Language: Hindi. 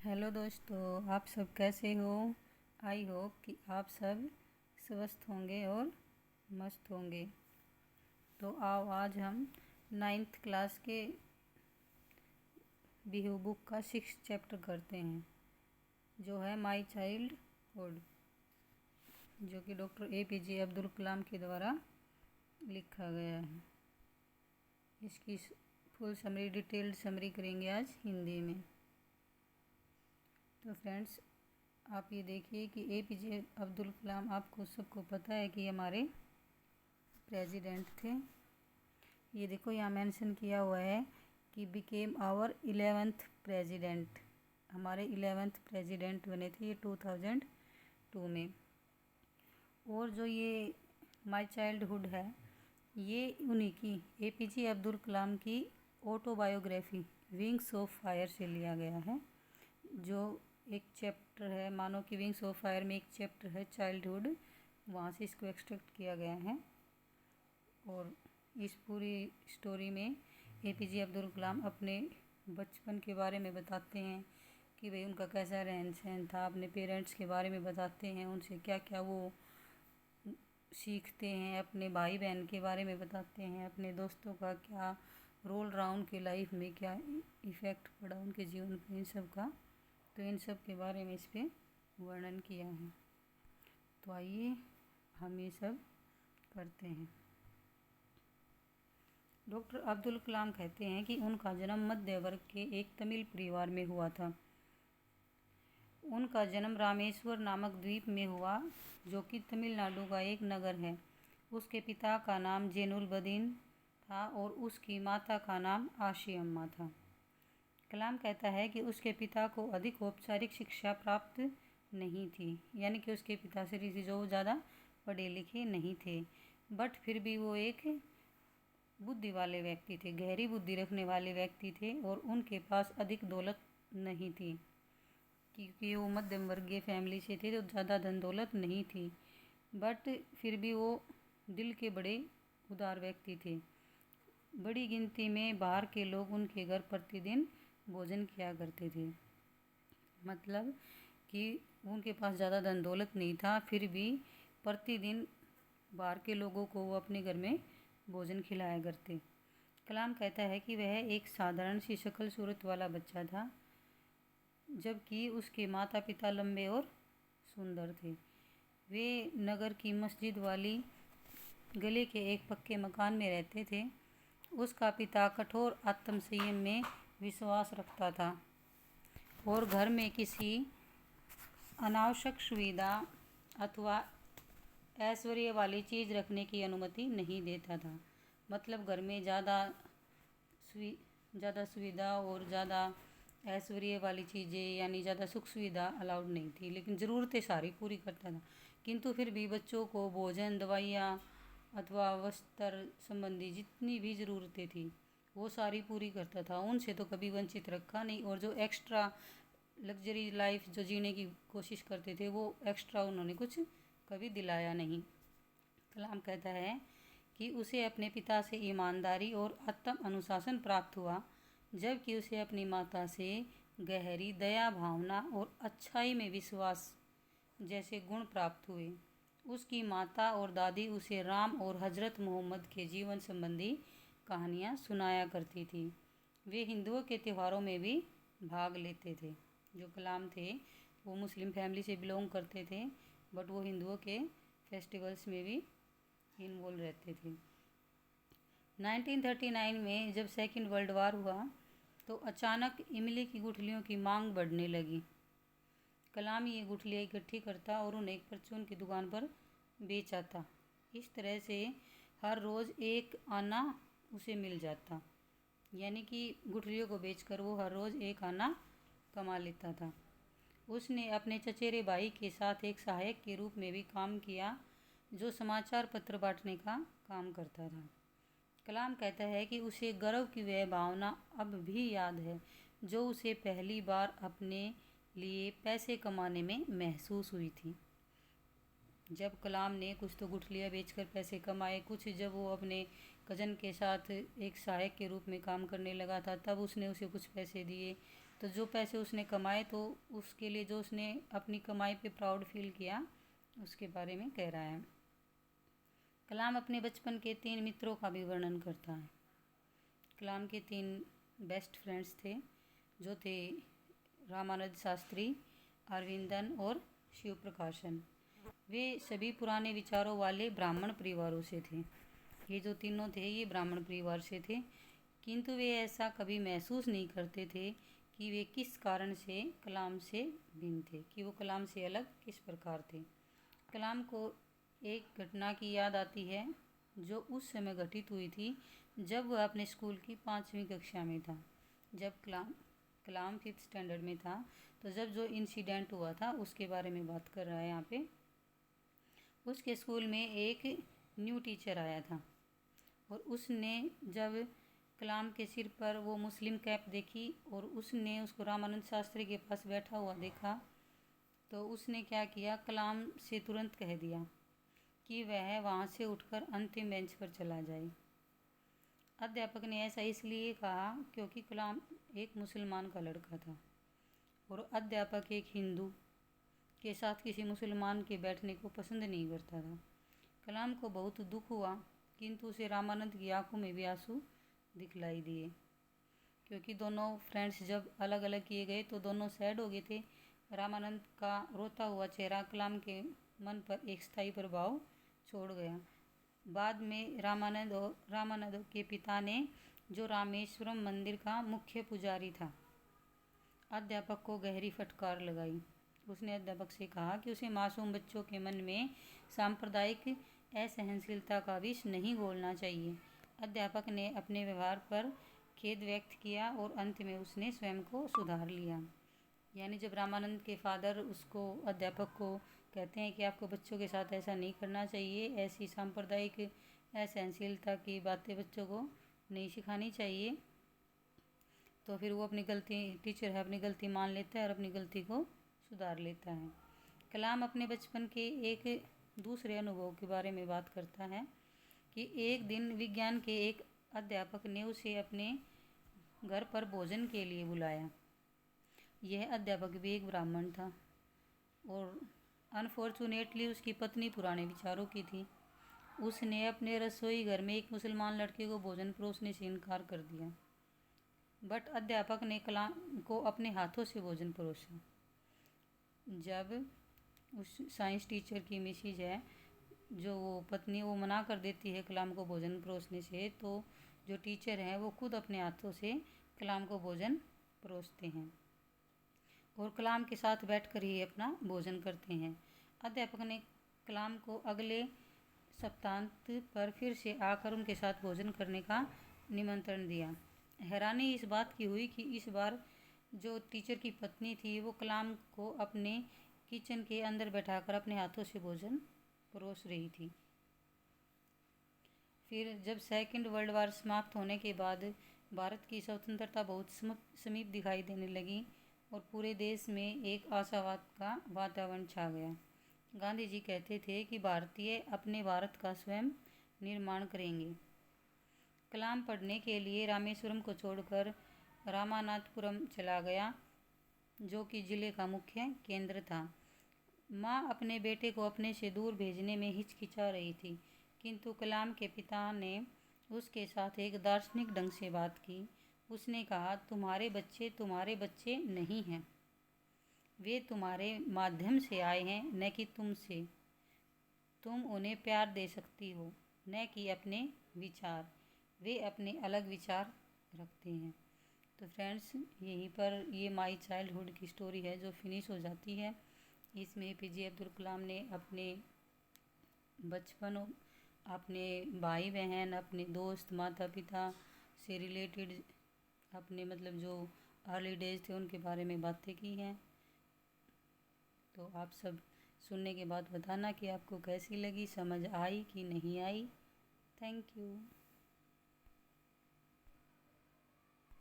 हेलो दोस्तों, आप सब कैसे हो। आई होप कि आप सब स्वस्थ होंगे और मस्त होंगे। तो आओ आज हम नाइन्थ क्लास के बिहू बुक का 6th चैप्टर करते हैं, जो है माई चाइल्ड हुड, जो कि डॉक्टर APJ अब्दुल कलाम के द्वारा लिखा गया है। इसकी फुल समरी, डिटेल्ड समरी करेंगे आज हिंदी में। तो फ्रेंड्स, आप ये देखिए कि APJ अब्दुल कलाम, आपको सबको पता है कि हमारे प्रेसिडेंट थे। ये देखो यहाँ मेंशन किया हुआ है कि बिकेम आवर 11th प्रेसिडेंट, हमारे 11th प्रेसिडेंट बने थे ये 2002 में। और जो ये माई चाइल्डहुड है, ये उन्हीं की APJ अब्दुल कलाम की ऑटोबायोग्राफी विंग्स ऑफ फायर से लिया गया है। जो एक चैप्टर है, मानो कि विंग्स ऑफ फायर में एक चैप्टर है चाइल्डहुड, वहाँ से इसको एक्सट्रैक्ट किया गया है। और इस पूरी स्टोरी में APJ अब्दुल कलाम अपने बचपन के बारे में बताते हैं कि भाई उनका कैसा रहन सहन था, अपने पेरेंट्स के बारे में बताते हैं, उनसे क्या क्या वो सीखते हैं, अपने भाई बहन के बारे में बताते हैं, अपने दोस्तों का क्या रोल रहा, उनके लाइफ में क्या इफ़ेक्ट पड़ा उनके जीवन पे, इन सब का। तो इन सब के बारे में इस पे वर्णन किया है। तो आइए हम ये सब करते हैं। डॉक्टर अब्दुल कलाम कहते हैं कि उनका जन्म मध्य वर्ग के एक तमिल परिवार में हुआ था। उनका जन्म रामेश्वर नामक द्वीप में हुआ, जो कि तमिलनाडु का एक नगर है। उसके पिता का नाम जैनुलबदीन था और उसकी माता का नाम आशी अम्मा था। कलाम कहता है कि उसके पिता को अधिक औपचारिक शिक्षा प्राप्त नहीं थी, यानी कि उसके पिताश्री से जो ज़्यादा पढ़े लिखे नहीं थे, बट फिर भी वो एक बुद्धि वाले व्यक्ति थे, गहरी बुद्धि रखने वाले व्यक्ति थे। और उनके पास अधिक दौलत नहीं थी, क्योंकि वो मध्यम वर्गीय फैमिली से थे, तो ज़्यादा धन दौलत नहीं थी, बट फिर भी वो दिल के बड़े उदार व्यक्ति थे। बड़ी गिनती में बाहर के लोग उनके घर प्रतिदिन भोजन किया करते थे। मतलब कि उनके पास ज़्यादा धन दौलत नहीं था, फिर भी प्रतिदिन बाहर के लोगों को वो अपने घर में भोजन खिलाया करते। कलाम कहता है कि वह एक साधारण सी शक्ल सूरत वाला बच्चा था, जबकि उसके माता पिता लंबे और सुंदर थे। वे नगर की मस्जिद वाली गली के एक पक्के मकान में रहते थे। उसका पिता कठोर आत्म संयम में विश्वास रखता था और घर में किसी अनावश्यक सुविधा अथवा ऐश्वर्य वाली चीज़ रखने की अनुमति नहीं देता था। मतलब घर में ज़्यादा सुविधा और ज़्यादा ऐश्वर्य वाली चीज़ें, यानी ज़्यादा सुख सुविधा अलाउड नहीं थी, लेकिन ज़रूरतें सारी पूरी करता था। किंतु फिर भी बच्चों को भोजन, दवाइयाँ अथवा वस्त्र संबंधी जितनी भी ज़रूरतें थी वो सारी पूरी करता था। उनसे तो कभी वंचित रखा नहीं, और जो एक्स्ट्रा लग्जरी लाइफ जो जीने की कोशिश करते थे, वो एक्स्ट्रा उन्होंने कुछ कभी दिलाया नहीं। कलाम कहता है कि उसे अपने पिता से ईमानदारी और आत्म अनुशासन प्राप्त हुआ, जबकि उसे अपनी माता से गहरी दया भावना और अच्छाई में विश्वास जैसे गुण प्राप्त हुए। उसकी माता और दादी उसे राम और हजरत मोहम्मद के जीवन संबंधी कहानियाँ सुनाया करती थी। वे हिंदुओं के त्योहारों में भी भाग लेते थे। जो कलाम थे वो मुस्लिम फैमिली से बिलोंग करते थे, बट वो हिंदुओं के फेस्टिवल्स में भी इन्वॉल्व रहते थे। 1939 में जब सेकेंड वर्ल्ड वार हुआ, तो अचानक इमली की गुठलियों की मांग बढ़ने लगी। कलाम ये गुठलियाँ इकट्ठी करता और उन्हें एक परचून की दुकान पर बेच आता। इस तरह से हर रोज़ एक आना उसे मिल जाता, यानी कि गुठलियों को बेचकर वो हर रोज़ एक आना कमा लेता था। उसने अपने चचेरे भाई के साथ एक सहायक के रूप में भी काम किया, जो समाचार पत्र बांटने का काम करता था। कलाम कहता है कि उसे गर्व की वह भावना अब भी याद है जो उसे पहली बार अपने लिए पैसे कमाने में महसूस हुई थी। जब कलाम ने कुछ तो गुठलियाँ बेचकर पैसे कमाए, कुछ जब वो अपने कज़न के साथ एक सहायक के रूप में काम करने लगा था, तब उसने उसे कुछ पैसे दिए। तो जो पैसे उसने कमाए तो उसके लिए जो उसने अपनी कमाई पे प्राउड फील किया उसके बारे में कह रहा है। कलाम अपने बचपन के 3 मित्रों का भी वर्णन करता है। कलाम के 3 बेस्ट फ्रेंड्स थे जो थे रामानुज शास्त्री, अरविंदन और शिव प्रकाशन। वे सभी पुराने विचारों वाले ब्राह्मण परिवारों से थे। ये जो तीनों थे ये ब्राह्मण परिवार से थे, किंतु वे ऐसा कभी महसूस नहीं करते थे कि वे किस कारण से कलाम से भिन्न थे, कि वो कलाम से अलग किस प्रकार थे। कलाम को एक घटना की याद आती है जो उस समय घटित हुई थी जब वह अपने स्कूल की 5वीं कक्षा में था। जब कलाम 5th स्टैंडर्ड में था, तो जब जो इंसिडेंट हुआ था उसके बारे में बात कर रहा है यहाँ पे। उसके स्कूल में एक न्यू टीचर आया था और उसने जब कलाम के सिर पर वो मुस्लिम कैप देखी और उसने उसको रामानंद शास्त्री के पास बैठा हुआ देखा, तो उसने क्या किया, कलाम से तुरंत कह दिया कि वह वहाँ से उठकर अंतिम बेंच पर चला जाए। अध्यापक ने ऐसा इसलिए कहा क्योंकि कलाम एक मुसलमान का लड़का था और अध्यापक एक हिंदू के साथ किसी मुसलमान के बैठने को पसंद नहीं करता था। कलाम को बहुत दुख हुआ, किंतु उसे रामानंद की आंखों में भी आंसू दिखलाई दिए, क्योंकि दोनों फ्रेंड्स जब अलग अलग किए गए तो दोनों सैड हो गए थे। रामानंद का रोता हुआ चेहरा कलाम के मन पर एक स्थायी प्रभाव छोड़ गया। बाद में रामानंद के पिता ने, जो रामेश्वरम मंदिर का मुख्य पुजारी था, अध्यापक को गहरी फटकार लगाई। उसने अध्यापक से कहा कि उसे मासूम बच्चों के मन में सांप्रदायिक असहनशीलता का विष नहीं घोलना चाहिए। अध्यापक ने अपने व्यवहार पर खेद व्यक्त किया और अंत में उसने स्वयं को सुधार लिया। यानी जब रामानंद के फादर उसको, अध्यापक को कहते हैं कि आपको बच्चों के साथ ऐसा नहीं करना चाहिए, ऐसी सांप्रदायिक असहनशीलता की बातें बच्चों को नहीं सिखानी चाहिए, तो फिर वो अपनी गलती, टीचर है, अपनी गलती मान लेता है और अपनी गलती को सुधार लेता है। कलाम अपने बचपन के एक दूसरे अनुभव के बारे में बात करता है कि एक दिन विज्ञान के एक अध्यापक ने उसे अपने घर पर भोजन के लिए बुलाया। यह अध्यापक भी एक ब्राह्मण था और अनफॉर्चुनेटली उसकी पत्नी पुराने विचारों की थी। उसने अपने रसोई घर में एक मुसलमान लड़के को भोजन परोसने से इनकार कर दिया, बट अध्यापक ने कलाम को अपने हाथों से भोजन परोसा। जब उस साइंस टीचर की मिसेज है, जो वो पत्नी, वो मना कर देती है कलाम को भोजन परोसने से, तो जो टीचर हैं वो खुद अपने हाथों से कलाम को भोजन परोसते हैं और कलाम के साथ बैठकर ही अपना भोजन करते हैं। अध्यापक ने कलाम को अगले सप्ताहांत पर फिर से आकर उनके साथ भोजन करने का निमंत्रण दिया। हैरानी इस बात की हुई कि इस बार जो टीचर की पत्नी थी वो कलाम को अपने किचन के अंदर बैठाकर अपने हाथों से भोजन परोस रही थी। फिर जब सेकंड वर्ल्ड वार समाप्त होने के बाद भारत की स्वतंत्रता बहुत समीप दिखाई देने लगी और पूरे देश में एक आशावाद का वातावरण छा गया। गांधी जी कहते थे कि भारतीय अपने भारत का स्वयं निर्माण करेंगे। कलाम पढ़ने के लिए रामेश्वरम को छोड़कर रामानाथपुरम चला गया, जो कि जिले का मुख्य केंद्र था। माँ अपने बेटे को अपने से दूर भेजने में हिचकिचा रही थी, किंतु कलाम के पिता ने उसके साथ एक दार्शनिक ढंग से बात की। उसने कहा, तुम्हारे बच्चे नहीं हैं, वे तुम्हारे माध्यम से आए हैं, न कि तुमसे। तुम उन्हें प्यार दे सकती हो, न कि अपने विचार। वे अपने अलग विचार रखते हैं। तो फ्रेंड्स, यहीं पर ये माई चाइल्डहुड की स्टोरी है जो फिनिश हो जाती है। इसमें APJ अब्दुल कलाम ने अपने बचपन, अपने भाई बहन, अपने दोस्त, माता पिता से रिलेटेड अपने मतलब जो अर्ली डेज थे उनके बारे में बातें की हैं। तो आप सब सुनने के बाद बताना कि आपको कैसी लगी, समझ आई कि नहीं आई। Thank you.